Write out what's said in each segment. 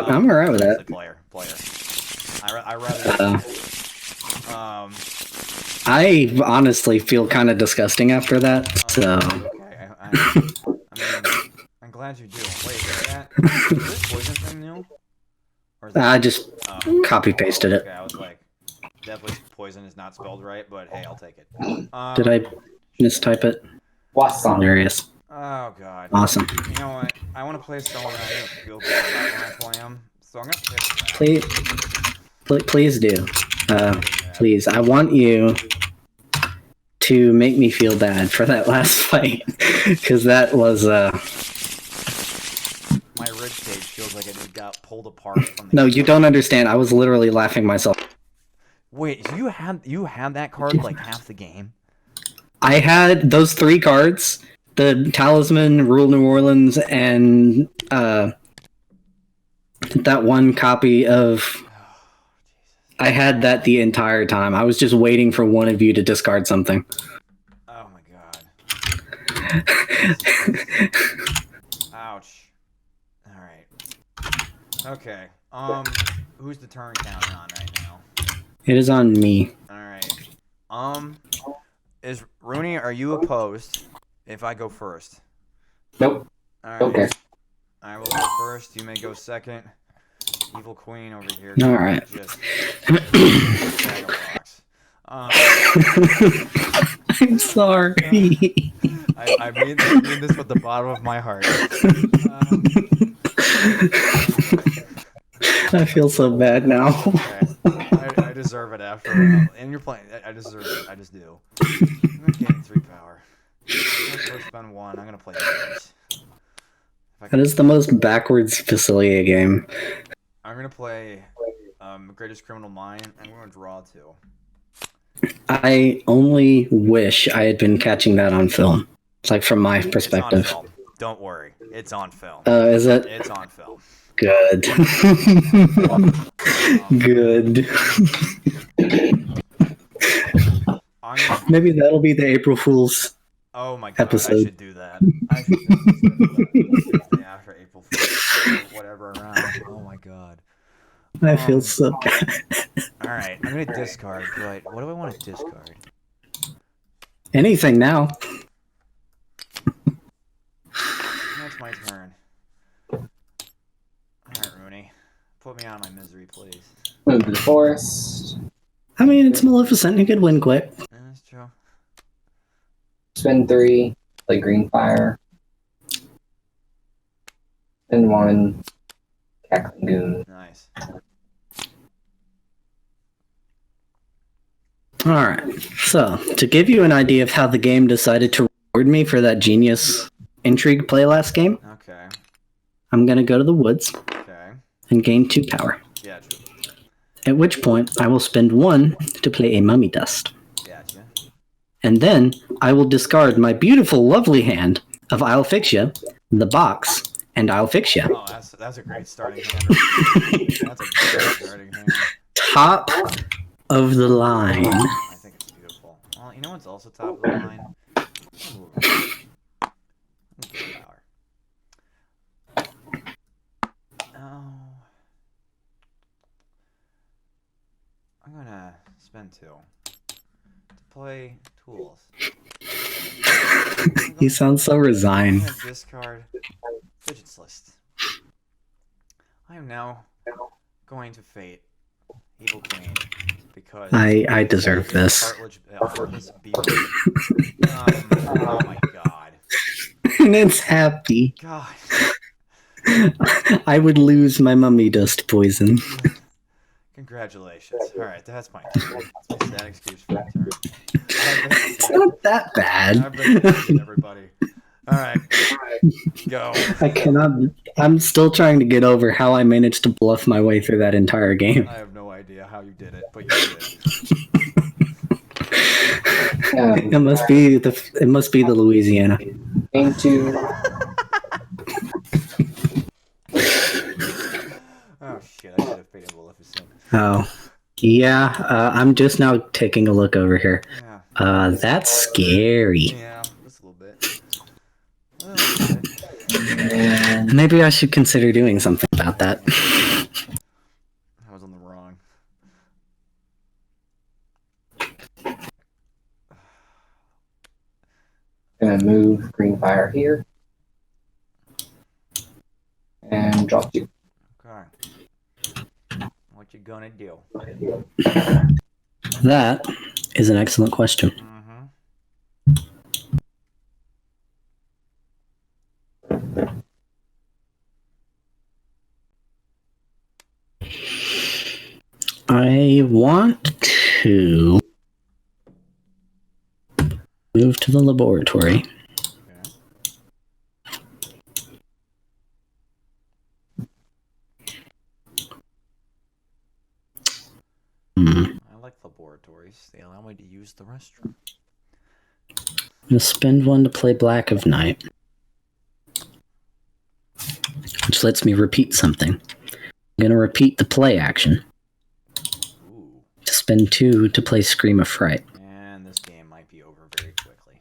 I'm alright with that. Player. I rather. I honestly feel kind of disgusting after that. So. Okay. I mean, I'm glad you do. Wait, is this poison thing new? Or is I just copy pasted it. Okay, I was like, definitely poison is not spelled right, but hey, I'll take it. Did I mistype it? Awesome. Hilarious. Oh god. Awesome. You know what? I want to play someone I don't feel good about when I play him, so I'm gonna pick that. Please do. Please, I want you to make me feel bad for that last fight, because that was my rib cage feels like it got pulled apart from the No, you don't understand. I was literally laughing myself. Wait, so you had that card like half the game? I had those 3 cards, the Talisman, Rule New Orleans, and that one copy of... I had that the entire time. I was just waiting for one of you to discard something. Oh my god. Ouch. Alright. Okay. Who's the turn counting on right now? It is on me. Alright. Is Rooney, are you opposed if I go first? Nope. Alright. Okay. I will go first. You may go second. Evil Queen over here. Alright. Just I'm sorry. I mean this with the bottom of my heart. I feel so bad now. Okay. I deserve it after. And you're playing. I deserve it. I just do. I'm gonna gain 3 power. I'm gonna first spend 1. I'm gonna play this. That is the most backwards Facilier game. I'm gonna play Greatest Criminal Mind. I'm gonna draw 2. I only wish I had been catching that on film. It's like from my perspective. It's on film. Don't worry, it's on film. Is it? It's on film. Good. Good. Maybe that'll be the April Fool's. Oh my god, episode. I should do that. I should do that after April Fool's, whatever around. Oh my god. I feel so bad. Alright, I'm gonna discard, but what do I want to discard? Anything now. That's my turn. Alright, Rooney. Put me out of my misery, please. Move to the forest. I mean, it's Maleficent. You could win quick. Yeah, that's true. Spend 3. Play green fire. Spend 1. Cackling goon. Nice. Alright, so to give you an idea of how the game decided to reward me for that genius intrigue play last game, Okay. I'm going to go to the woods Okay. and gain 2 power. Gotcha. At which point, I will spend 1 to play a mummy dust. Gotcha. And then I will discard my beautiful, lovely hand of I'll Fix Ya, the box, and I'll Fix Ya. Oh, that's a great starting hand. That's a great starting hand. Top of the line. I think it's beautiful. Well, you know what's also top of the line? Ooh. Power. Oh. I'm gonna spend 2 to play tools. You sound so resigned. I'm gonna discard Fidget's List. I am now going to Fate Evil Queen because I deserve this. Heartless beaver. Oh my god. And it's happy. God. I would lose my mummy dust poison. Congratulations. Alright, that's my turn. That's my sad excuse for my turn. It's not that bad. I've been thinking, everybody. Alright. Go. I cannot. I'm still trying to get over how I managed to bluff my way through that entire game. I have no idea how you did it, but you did. It must be the Louisiana. Game 2. Oh shit, I should have paid Maleficent. Oh, yeah. I'm just now taking a look over here. Yeah. That's scary. Yeah, just a little bit. A little bit. And Maybe I should consider doing something about that. move green fire here. And draw 2. Okay. What you gonna do? That is an excellent question. Mm-hmm. I want to move to the laboratory. I like laboratories. They allow me to use the restroom. I'm going to spend 1 to play Black of Night, which lets me repeat something. I'm going to repeat the play action. Ooh. To spend 2 to play Scream of Fright. And this game might be over very quickly.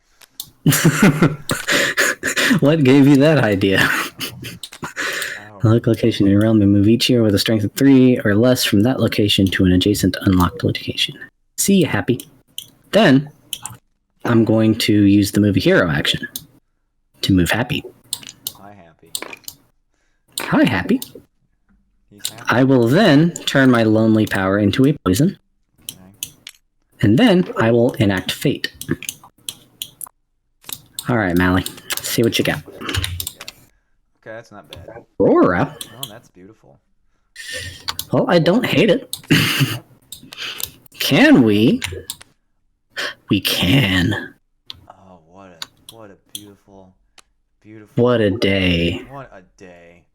What gave you that idea? Oh. Select location in your realm and move each year with a strength of 3 or less from that location to an adjacent unlocked location. See you, Happy. Then, I'm going to use the move a hero action to move Happy. Hi, Happy. Hi, Happy. He's happy. I will then turn my lonely power into a poison. Okay. And then I will enact Fate. Alright, Mally. See what you got. Okay, that's not bad. Aurora? Oh, that's beautiful. Well, I don't hate it. Can we? We can. Oh, what a beautiful. What a day. What a day.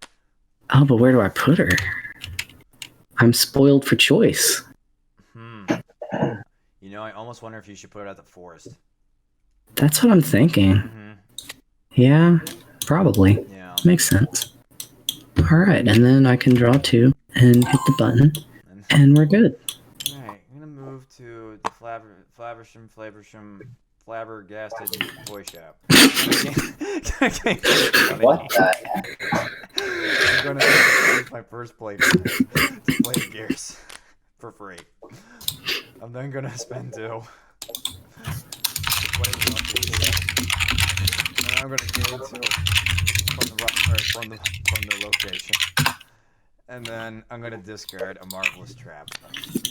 Oh, but where do I put her? I'm spoiled for choice. You know, I almost wonder if you should put it at the forest. That's what I'm thinking. Mm-hmm. Yeah, probably. Yeah. Makes sense. Alright, and then I can draw 2 and hit the button, and we're good. Alright, I'm gonna move to the flabbergasted toy shop. What the heck? I'm gonna use my first play to play Gears for free. I'm then gonna spend 2 to play and then I'm gonna gain 2 from the location. And then I'm going to discard a Marvelous Trap.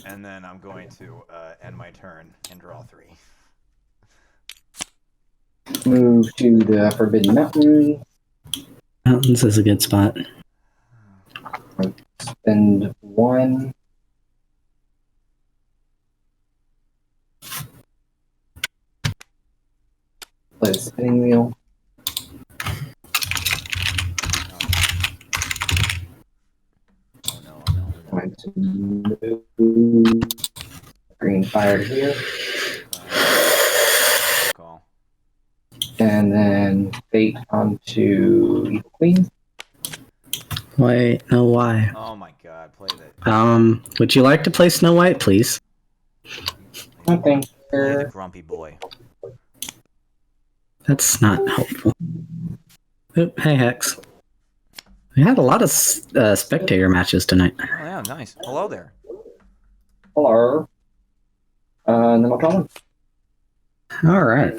And then I'm going to end my turn and draw 3. Move to the Forbidden Mountain. Mountains is a good spot. Spend 1. Play the spinning wheel. Going to move green fire here. Call. And then Fate onto Evil Queen. Wait, no, why? Oh my god, play that. Would you like to play Snow White, please? I think Play the grumpy boy. That's not helpful. Oop, hey, Hex. We had a lot of spectator matches tonight. Oh yeah, nice. Hello there. Hello. And then I'll call him. All right.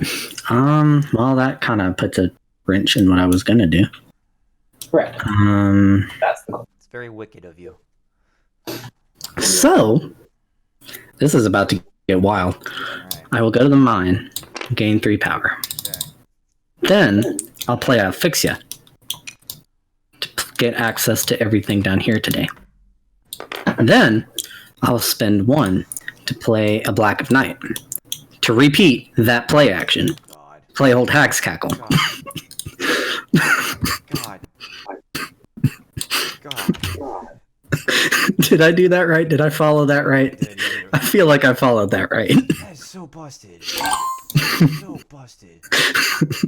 Well, that kind of puts a wrench in what I was gonna do. Correct. That's the goal. It's very wicked of you. So, this is about to get wild. Alright. I will go to the mine, gain 3 power. Okay. Then, I'll play a Asphyxia to get access to everything down here today. Then, I'll spend 1 to play a Black of Night to repeat that play action. God. Play Old Hag's Cackle. God. God. God. Did I do that right? Did I follow that right? Yeah, you do. I feel like I followed that right. That is so busted. So busted.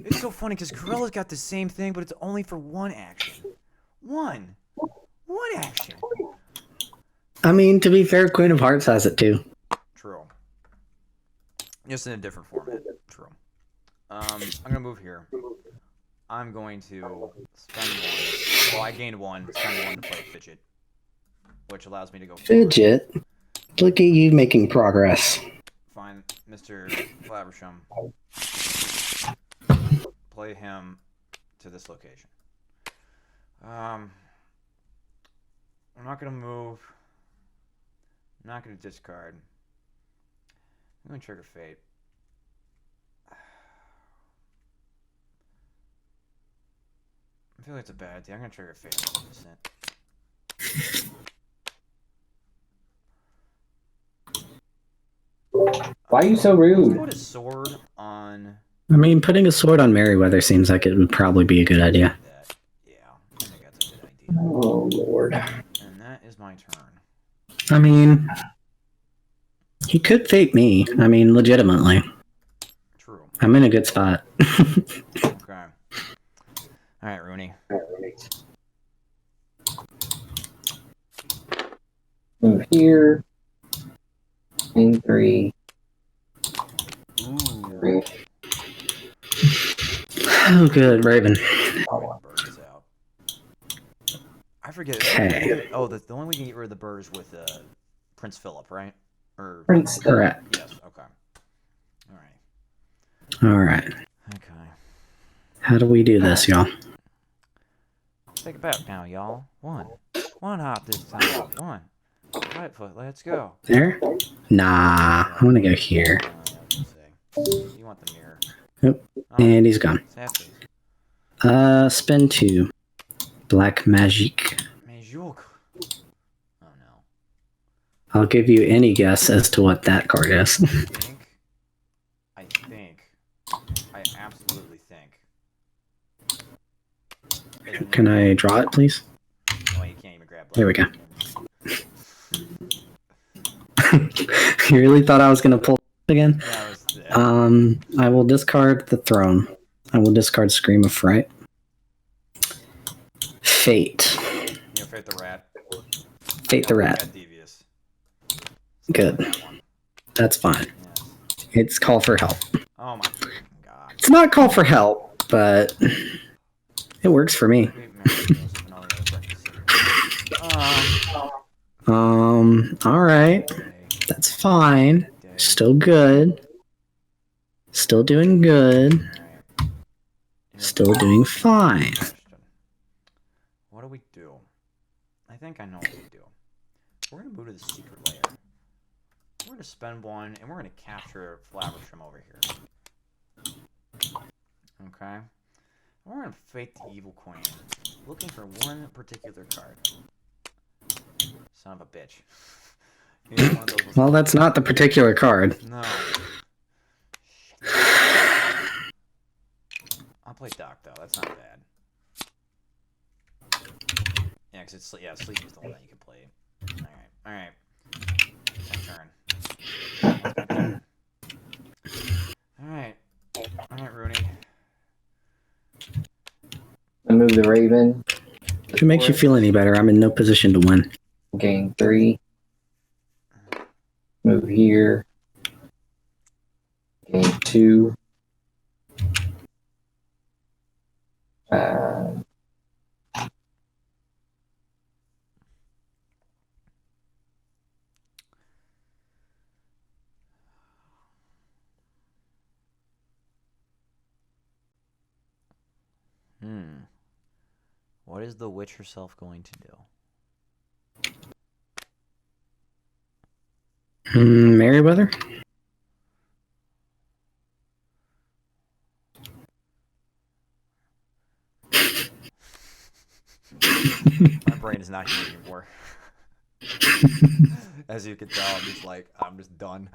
It's so funny because Corella's got the same thing, but it's only for 1 action. One action. I mean, to be fair, Queen of Hearts has it too. True. Just in a different format. True. I'm gonna move here. I'm going to spend 1. Well, I gained 1. Spend 1 to play Fidget, which allows me to go forward. Fidget. Look at you making progress. Find Mr. Flaversham. play him to this location. I'm not gonna move. I'm not gonna discard. I'm gonna trigger Fate. I feel like it's a bad idea. I'm gonna trigger Fate on Maleficent. Why are you so Let's rude? put a sword on. I mean, putting a sword on Merryweather seems like it would probably be a good idea. That. Yeah, I think that's a good idea. Oh, Lord. And that is my turn. I mean, he could fake me. I mean, legitimately. True. I'm in a good spot. Okay. All right, Rooney. Move here. In 3. Ooh. 3. Oh, good, Raven. Bird is out. I forget. Okay. Oh, the only way we can get rid of the bird is with Prince Philip, right? Or Prince. Correct. yes. Okay. All right. All right. Okay. How do we do this, y'all? Take it back now, y'all. One hop this time. One. Right foot. Let's go. There? Nah, I want to go here. You want the mirror? Yep. Oh, And he's gone. sassy. Spin 2. Black magic. Majuk. Oh no. I'll give you any guess as to what that card is. I absolutely think. Can I draw it, please? Oh, you can't even grab. There we go. You really thought I was going to pull again? I will discard the throne. I will discard Scream of Fright. Fate. You know, Fate the Rat. Fate the Rat. Got devious. Good. That's fine. Yes. It's call for help. Oh my god. It's not call for help, but it works for me. All right. That's fine. Still good. Still doing good. Still doing fine. What do we do? I think I know what we do. We're gonna move to the secret layer. We're gonna spend one, and we're gonna capture Flaversham over here. Okay. We're gonna fate the evil queen, looking for one particular card. Son of a bitch. One of those Well, that's not the particular card. No. Shit. I'll play Doc though. That's not bad. Yeah, cause sleep is the one that you can play. All right. My turn. All right, Rooney. I move the Raven. If it makes you feel any better, I'm in no position to win. Gain 3. Move here. Gain 2. What is the witch herself going to do? Merryweather? My brain is not here anymore. As you can tell, I'm just done.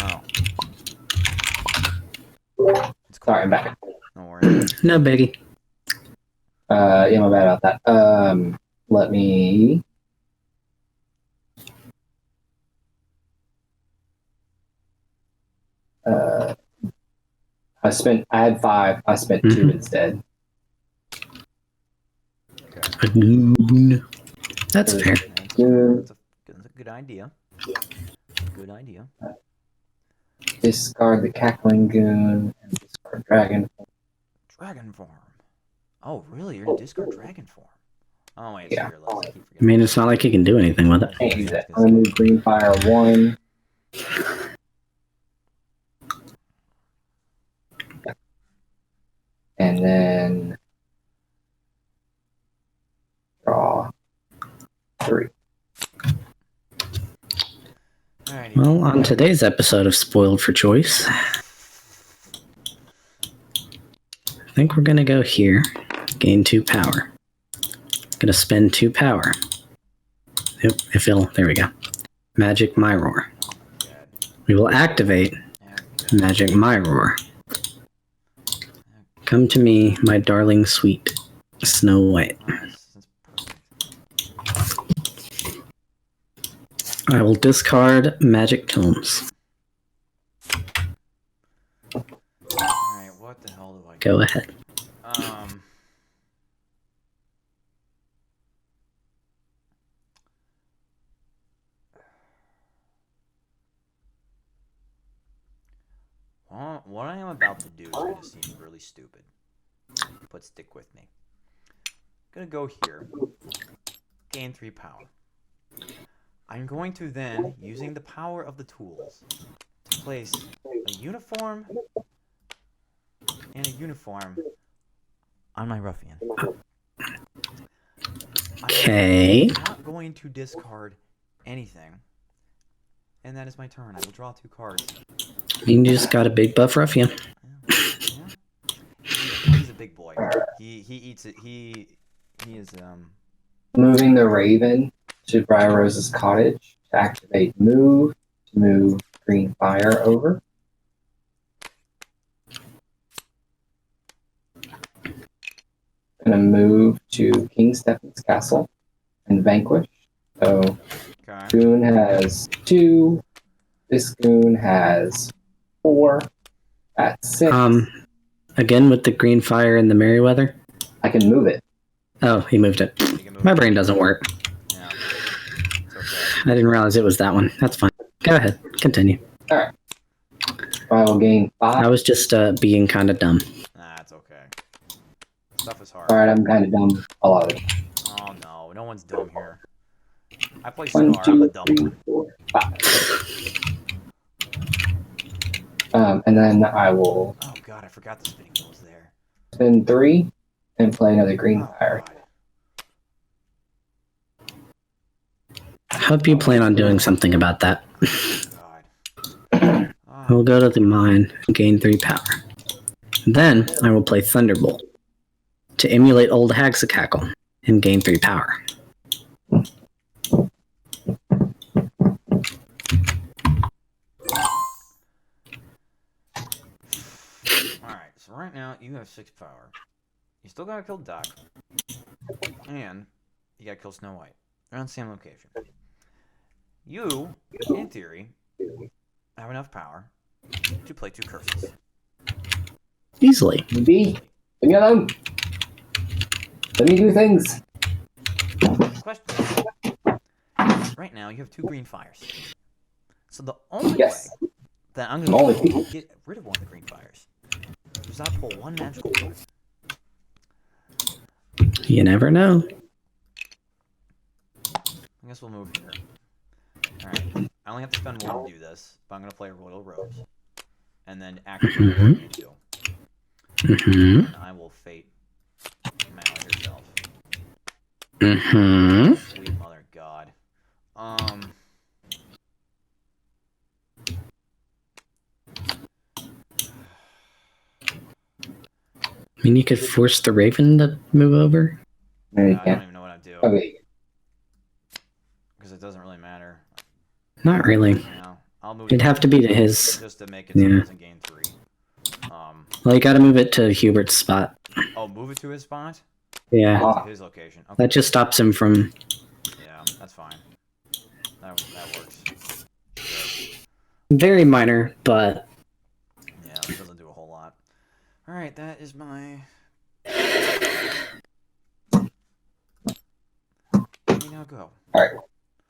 Oh. Sorry, I'm back. Don't worry. No biggie. Yeah, my bad about that. Let me. I had 5. I spent 2 instead. Okay. That's fair. That's a good idea. Good idea. Discard the Cackling Goon and discard Dragon. Dragon form. Oh, really? You're gonna discard dragon form? Oh wait, Yeah. it's here. I mean, it's not like you can do anything with it. Can't use it. I'm gonna move green fire 1. And then draw 3. Alrighty. Well, on today's episode of Spoiled for Choice, I think we're gonna go here, gain 2 power. Gonna spend 2 power. Yep, there we go. Magic My Roar. We will activate Magic My Roar. Come to me, my darling sweet Snow White. I will discard Magic Tomes. Alright, what the hell do I Go ahead. What I am about to do is going to seem really stupid, but stick with me. I'm going to go here, gain 3 power. I'm going to then, using the power of the tools, to place a uniform and a uniform on my ruffian. Okay. I'm not going to discard anything, and that is my turn. I will draw 2 cards. You just got a big buff ruffian. Yeah. He's a big boy. He eats it. He is Moving the Raven to Briar Rose's cottage to activate move, to move green fire over. Gonna move to King Stephen's castle and vanquish. So Goon has 2. This Goon has 4. At 6. Again with the green fire and the Merryweather. I can move it. Oh, he moved it. My brain doesn't work. Yeah. It's okay. I didn't realize it was that one. That's fine. Go ahead. Continue. Alright. I will gain 5. I was just being kind of dumb. Nah, it's okay. Stuff is hard. Alright, I'm kind of dumb. A lot of it. Oh no one's dumb here. I play 1, Scar. I'm 2, the dumb 3, one. 4, 5. And then I will Oh god, I forgot the spinning wheel was there. spin 3 and play another green fire. God. I hope you plan on doing something about that. God. We'll go to the mine, gain 3 power. Then I will play Thunderbolt to emulate old Haxacackle and gain 3 power. Alright, so right now you have 6 power. You still gotta kill Duck. And you gotta kill Snow White. They're on the same location. You, in theory, have enough power to play 2 curses. Easily. B, leave me alone. Let me do things. Question. Right now you have 2 green fires. So the only Yes. way that I'm going Only. to get rid of one of the green fires is I pull 1 magical card. You never know. I guess we'll move here. Alright. I only have to spend 1 to do this, but I'm going to play a Royal Rose. And then activate Mhm. 2. Mm-hmm. And I will fate Mally herself. Mm-hmm. Sweet mother god. I mean, you could force the Raven to move over. No, you I don't can't. even know what I do. Okay. Because it doesn't really matter. Not really. Yeah, I'll move It'd have to be to his. just to make it so Yeah. it doesn't gain 3. Well, you gotta move it to Hubert's spot. Oh, move it to his spot? Yeah. Ah. To his location. Okay. That just stops him from. Yeah, that's fine. That works. Sure. Very minor, but Yeah, it doesn't do a whole lot. Alright, that is my... Let me now go.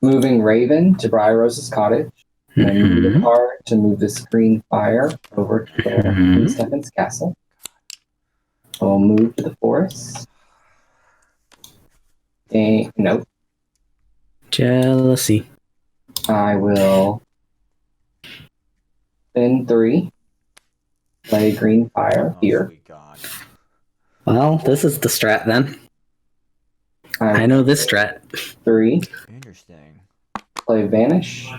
Moving Raven to Briar Rose's cottage. And move the card to move this green fire over to King Stephen's castle. We'll move to the forest. Nope. Jealousy. I will spend 3. Play green fire Oh, here. sweet God. Well, this is the strat then. I I know this strat. 3. Interesting. Play vanish.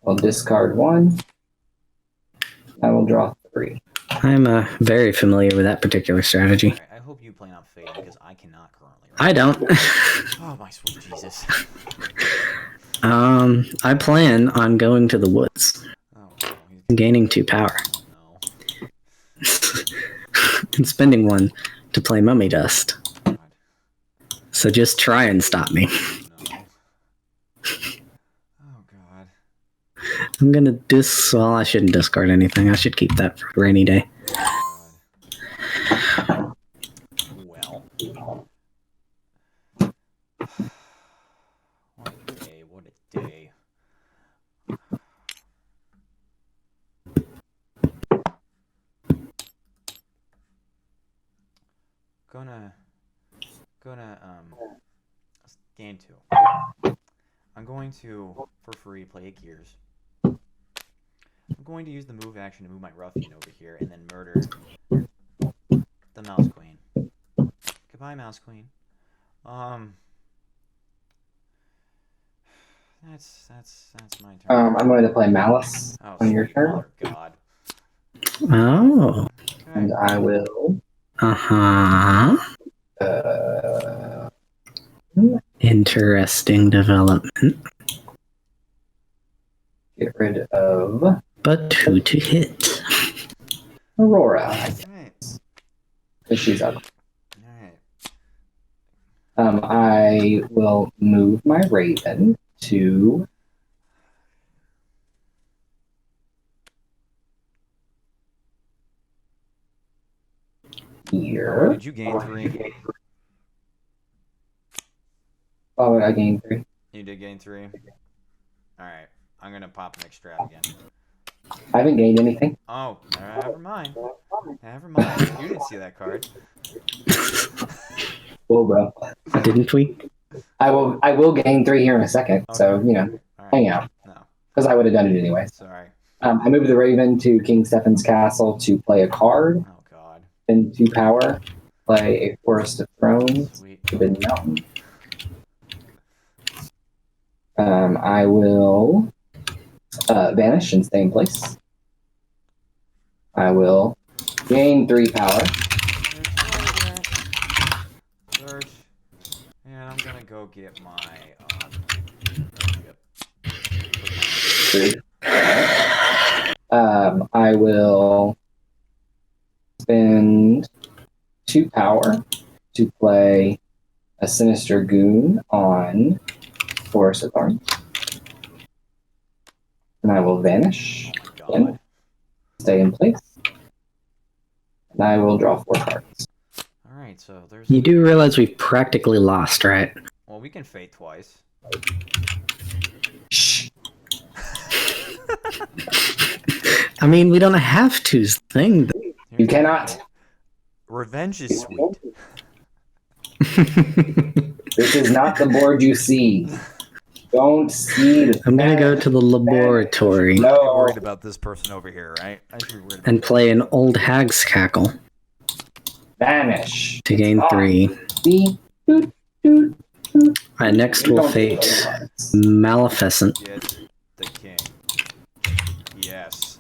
I'll discard 1. I will draw 3. I'm very familiar with that particular strategy. Alright, I hope you plan on fading because I cannot currently. I don't. Oh, my sweet Jesus. I plan on going to the woods, Oh, no. He's gaining 2 power, no. and spending 1 to play Mummy Dust. God. So just try and stop me. No. Oh, God. I'm gonna well, I shouldn't discard anything. I should keep that for a rainy day. God. Well. What a day, what a day. Gonna gain 2. I'm going to, for free, play 8 gears. I'm going to use the move action to move my ruffian over here and then murder the mouse queen. Goodbye, mouse queen. That's my turn. I'm going to play Malice Oh, on your sweet turn. mother God. Oh. Okay. And I will Uh-huh. Interesting development. get rid of But who to hit? Aurora. Alright. Because she's ugly. Alright. I will move my Raven to here. Did you gain 3? Oh, I gained 3. You did gain 3? Alright. I'm gonna pop an extravagant. I haven't gained anything. Oh, never mind. Never mind. You didn't see that card. Whoa, bro. Didn't we? I will gain 3 here in a second. Okay. So, Alright. hang out. No. Because I would have done it anyway. Sorry. I moved the Raven to King Stefan's Castle to play a card. Oh, God. Then 2 power. Play a Forest of Thrones. Sweet. Forbidden Mountain. I will vanish and stay in place. I will gain 3 power. Search. And I'm gonna go get my I will spend 2 power to play a Sinister Goon on Forest of Thorns. And I will vanish. God. Stay in place. And I will draw 4 cards. Alright, so there's. You do realize we've practically lost, right? Well, we can fade twice. Shh. I mean, we don't have to's thing. You cannot. Revenge is sweet. This is not the board you see. Don't see the I'm gonna go to the laboratory I'm No. worried about this person over here, right? I should be worried about and play an old hag's cackle Vanish. to gain 3. See? Doot, doot, doot. Alright, next You we'll don't fate see those cards. Maleficent. Get the king. Yes.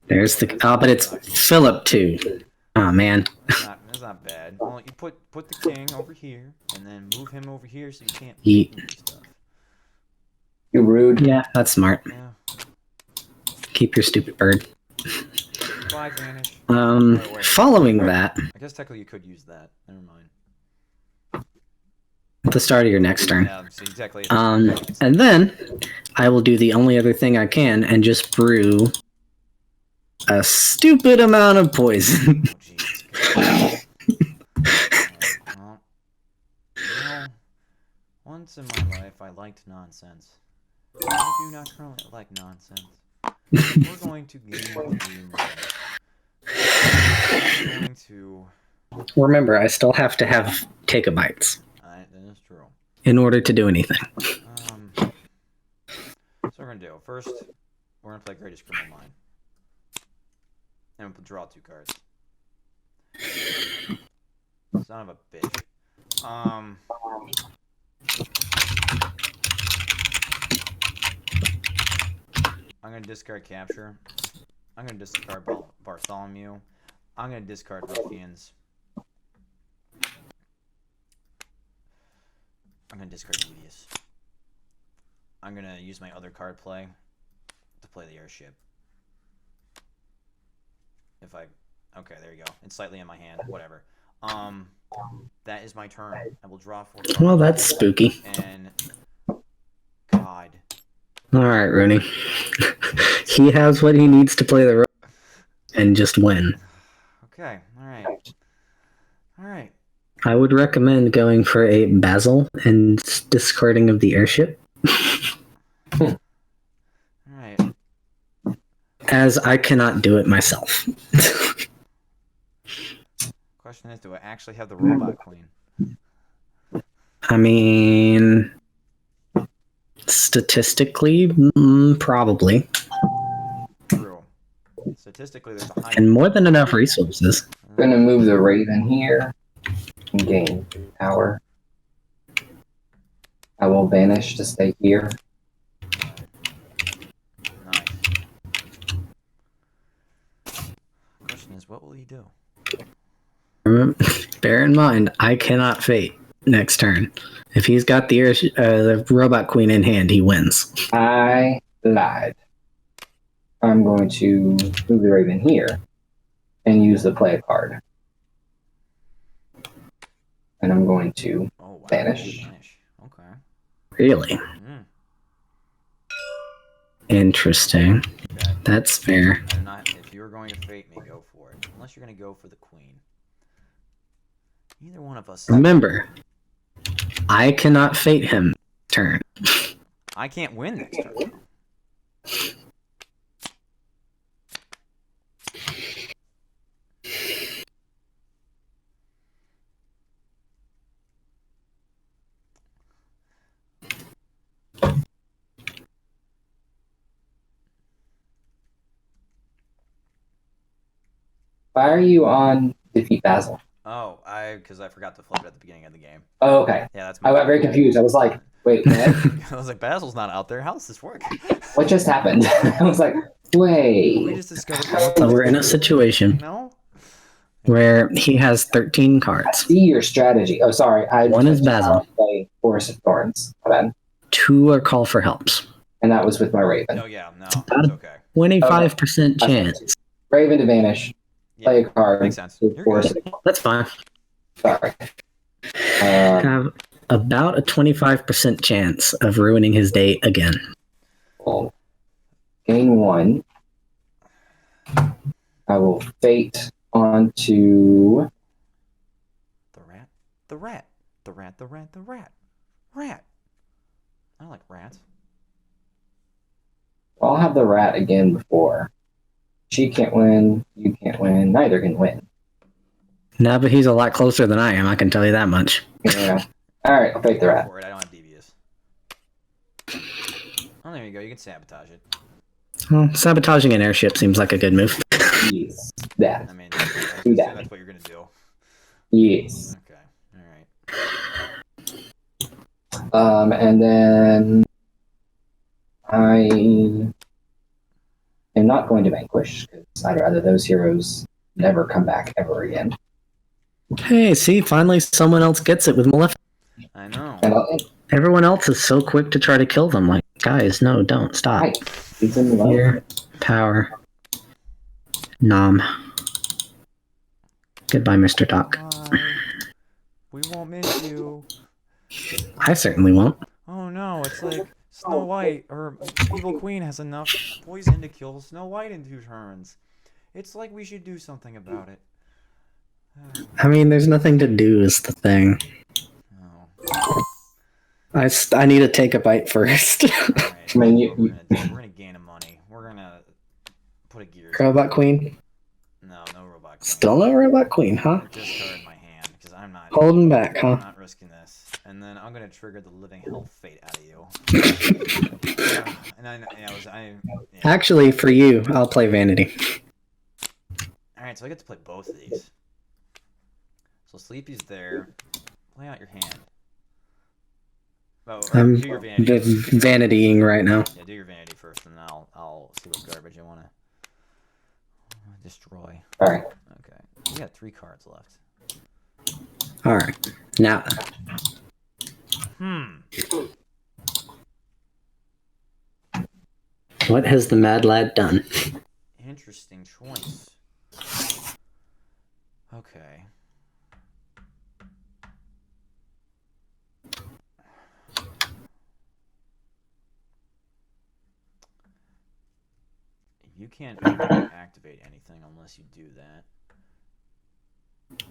There's the but it's Philip too. Oh man. That's not bad. Well, you put the king over here, and then move him over here so you can't Yeet. move stuff. You rude. Yeah, that's smart. Yeah. Keep your stupid bird. Bye, vanish. Following that, I guess technically you could use that. Never mind. at the start of your next turn. Yeah, so exactly. And then I will do the only other thing I can and just brew a stupid amount of poison. Oh, Jesus. Well, once in my life I liked nonsense. I do not currently like nonsense. We're going to game 3 more. We're going to. Remember, I still have to have Takeabytes That is true. in order to do anything. So we're gonna do first. We're gonna play Greatest Criminal Mind, and we'll draw 2 cards. Son of a bitch. I'm gonna discard Capture. I'm gonna discard Bartholomew. I'm gonna discard Ruffians. I'm gonna discard Devious. I'm gonna use my other card play to play the airship. Okay, there you go. It's slightly in my hand. Whatever. That is my turn. I will draw 4 cards. Well, that's spooky. And God. All right, Rooney. He has what he needs to play the role and just win. Okay. All right. I would recommend going for a Basil and discarding of the airship. All right. As I cannot do it myself. Question is, do I actually have the Robot Queen? I mean, statistically, probably. True. Statistically, there's a high. And more than enough resources. I'm gonna move the Raven here and gain power. I will vanish to stay here. Nice. Question is, what will he do? Bear in mind, I cannot fate next turn. If he's got the Robot Queen in hand, he wins. I lied. I'm going to move the Raven here and use the play card. And I'm going to vanish. Okay. Really? Mm. Interesting. Okay. That's fair. If you were going to fate me, go for it. Unless you're going to go for the queen. Neither one of us. Remember, I cannot fate him turn. I can't win next turn. Why are you on defeat Basil? Oh, because I forgot to flip it at the beginning of the game. Oh, okay. Yeah, that's. I got very confused. I was like, wait, what? I was like, Basil's not out there. How does this work? What just happened? I was like, wait. We just discovered. So we're in a situation No. where he has 13 I cards. see your strategy. Oh, sorry. One is Basil. Play Forest of Thorns. My bad. 2 are call for helps. And that was with my Raven. Oh yeah, no, it's okay. 25% chance. Raven to vanish. Play a card. Makes sense. with You're Forest good. of Thorns. That's fine. Sorry. Have about a 25% chance of ruining his day again. Well, gain 1. I will fate onto The rat. The rat. The rat. The rat. The rat. Rat. I like rats. I'll have the rat again before. She can't win. You can't win. Neither can win. No, but he's a lot closer than I am, I can tell you that much. Yeah. All right, I'll fake the Go rat. for it. I don't have devious. Oh, there you go. You can sabotage it. Well, sabotaging an airship seems like a good move. Yes. That. I mean, Do that. that's what you're gonna do. Yes. Okay. All right. And then I am not going to vanquish because I'd rather those heroes never come back ever again. Hey, see, finally someone else gets it with Maleficent. I know. And Everyone else is so quick to try to kill them. Like, guys, no, don't stop. right. He's in love. Here, power. Nom. Goodbye, Mr. Doc. We won't miss you. I certainly won't. Oh no, it's like Snow White or Evil Queen has enough poison to kill Snow White in 2 turns. It's like we should do something about it. I mean, there's nothing to do is the thing. Oh. I need to take a bite first. Alright, I mean, we're gonna gain a money. We're gonna put a gear. Robot Queen? No robot. Queen. Still no Robot Queen, huh? Or discard my hand because I'm I'm not. Holding back, huh? I'm not risking this. And then I'm gonna trigger the living hell fate out of you. And yeah. Actually, for you, I'll play Vanity. All right, so I get to play both of these. So Sleepy's there. Play out your hand. Oh, I'm do your vanity. vanitying right now. Yeah, do your vanity first, and then I'll see what garbage I want to destroy. All right. Okay, we got 3 cards left. All right, now. What has the mad lad done? Interesting choice. Okay. You can't activate anything unless you do that.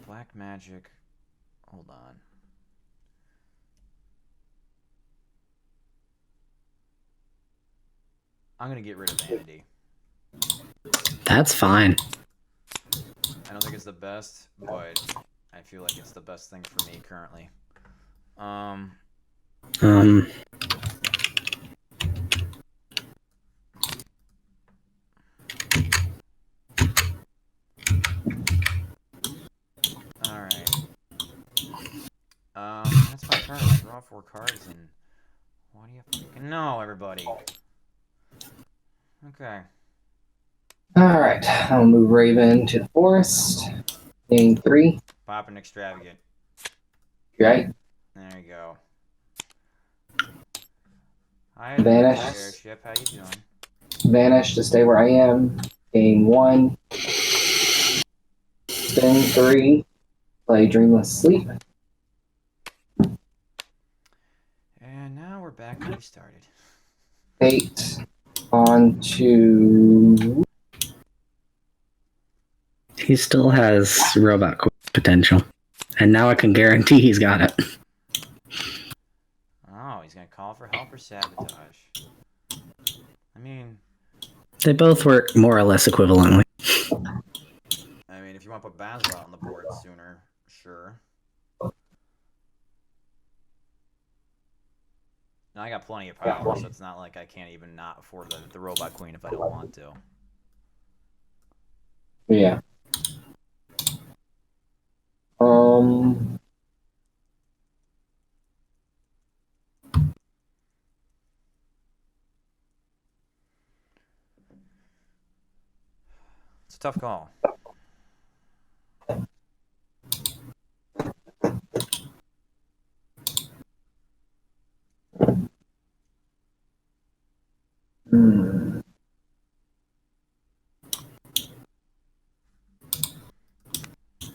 Black magic. Hold on. I'm gonna get rid of vanity. That's fine. I don't think it's the best, but I feel like it's the best thing for me currently. Alright. That's my turn. I draw 4 cards and why do you fucking know, everybody? Okay. All right. I'll move Raven to the forest. Gain 3. Pop an extravagant. Right. There you go. Hi, Vanish. Airship. How you doing? Vanish to stay where I am. Gain 1. Spin 3. Play Dreamless Sleep. And now we're back where we started. 8. On to. He still has robot potential. And now I can guarantee he's got it. Oh, he's gonna call for help or sabotage. I mean, They both work more or less equivalently. if you want to put Basil out on the board sooner, sure. Now I got plenty of power, so it's not like I can't even not afford the Robot Queen if I don't want to. Yeah. It's a tough call.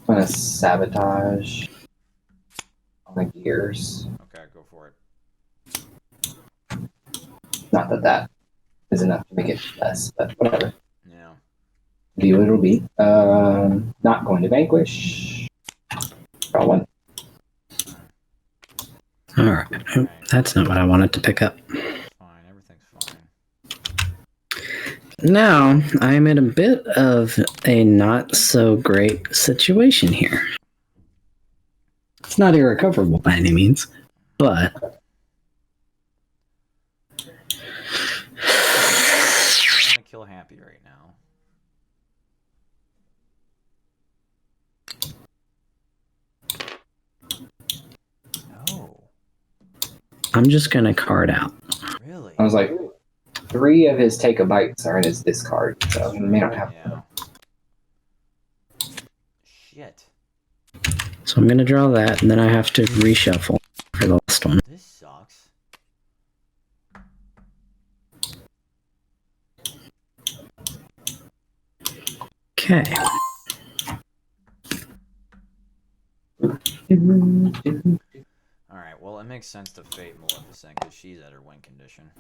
I'm gonna sabotage on the gears. Okay, go for it. Not that that is enough to make it less, but whatever. Yeah. Be what it'll be. Not going to vanquish. Draw 1. Alright. That's not what I wanted to pick up. Fine, everything's fine. Now, I'm in a bit of a not so great situation here. It's not irrecoverable by any means, but I want to kill Happy right now. No. I'm just gonna card out. Really? I was like, 3 of his take a bites are in his discard, so he may not have. Yeah. Shit. So I'm gonna draw that, and then I have to reshuffle for the last one. This sucks. Okay. Alright, well, it makes sense to fate Maleficent because she's at her win condition.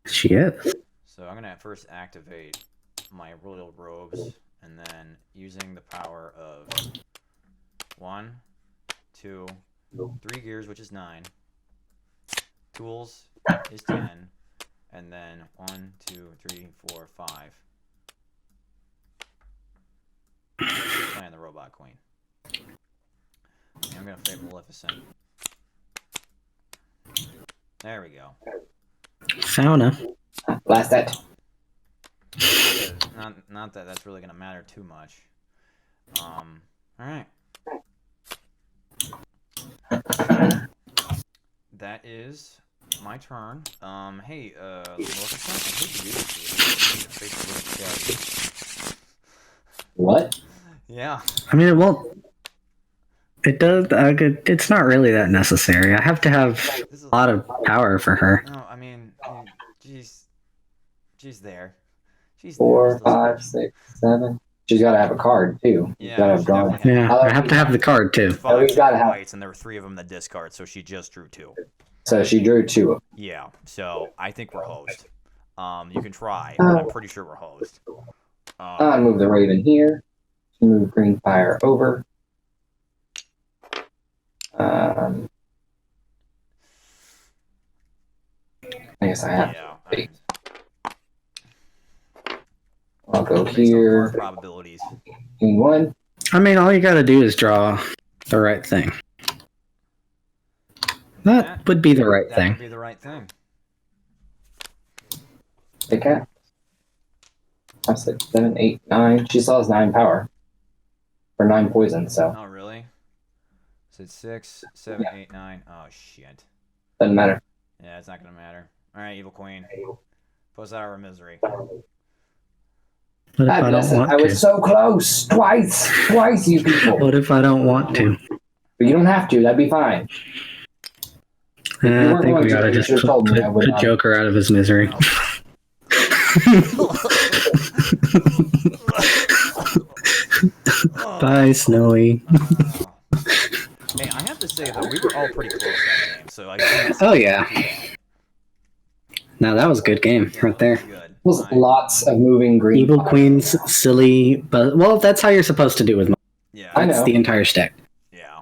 She is. So I'm going to first activate my royal robes, and then using the power of 1, 2, 3 gears, which is 9. Tools is 10. And then 1, 2, 3, 4, 5. Playing the Robot Queen. I'm gonna fake Maleficent. There we go. Fauna. Blast that. Not that that's really gonna matter too much. All right. That is my turn. Hey, Maleficent, I hate to do this to you. What? Yeah. I mean, it won't. It does. It's not really that necessary. I have to have This is a lot of power for her. No, I mean, she's there. She's 4, there. 5, 6, 7. She's got to have a card too. She's got to have drawn. definitely Yeah, I have to have the card too. Oh, he's gotta have- whites, and there were 3 of them in the discard, so she just drew 2. So she drew 2. Yeah, so I think we're hosed. You can try, but I'm pretty sure we're hosed. I'll move the Raven here. Move Green Fire over. I guess I have. Yeah. I'll go Based on here. card probabilities. King 1. I mean, all you got to do is draw the right thing. That would be the right That thing. would be the right thing. Big cat. 5, 6, 7, 8, 9. She still has 9 power. Or 9 poison, so. Oh, really? So it's 6, 7, 8, 9. Oh, shit. Doesn't matter. Yeah, it's not gonna matter. All right, evil queen. Put us out of our misery. What if I Fabulous. don't want I to? was so close. Twice, you people. What if I don't want to? But you don't have to. That'd be fine. I think we gotta just put Joker out of his misery. Bye, Snowy. Hey, I have to say though, we were all pretty close that game. So Oh yeah. Now that was a good game right there. Good. Was lots of moving green. Evil fire. Queen's silly, but well, that's how you're supposed to do with. Yeah. I That's know. the entire stack. Yeah.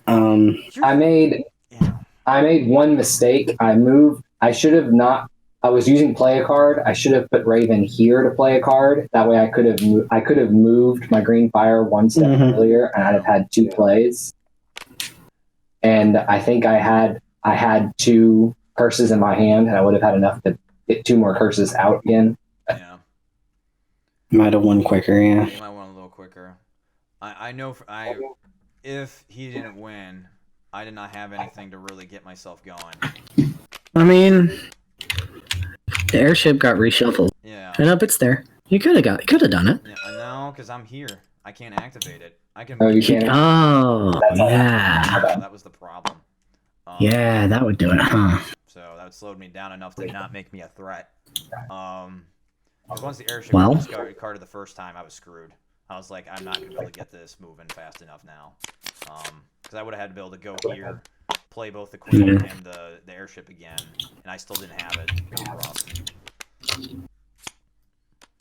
I made one mistake. I should have not. I was using play a card. I should have put Raven here to play a card. That way, I could have moved my green fire one step earlier, and I'd have had 2 plays. And I think I had 2 curses in my hand, and I would have had enough to get 2 more curses out again. Yeah. Might have won quicker, yeah. You might want a little quicker. I know if he didn't win, I did not have anything to really get myself going. I mean, the airship got reshuffled. Yeah. And up, it's there. You could have done it. Yeah, no, because I'm here. I can't activate it. I can. Oh, you can't. Oh, That's all. yeah. That was the problem. Yeah, that would do it, huh? So that slowed me down enough to not make me a threat. 'Cause once the airship Well. carded the first time, I was screwed. I was like, I'm not gonna be able to get this moving fast enough now. Because I would have had to be able to go here, play both the queen and the airship again, and I still didn't have it. It was rough.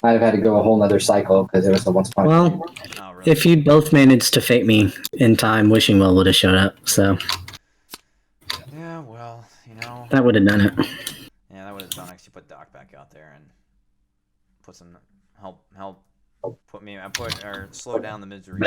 I'd have had to go a whole nother cycle because it was the once upon a time. Well, Oh, really? if you'd both managed to fate me in time, Wishing Well would have showed up. So Yeah, well, you know. that would have done it. Yeah, that would have done. Actually, put Doc back out there and put some help. Put me. Slow down the misery.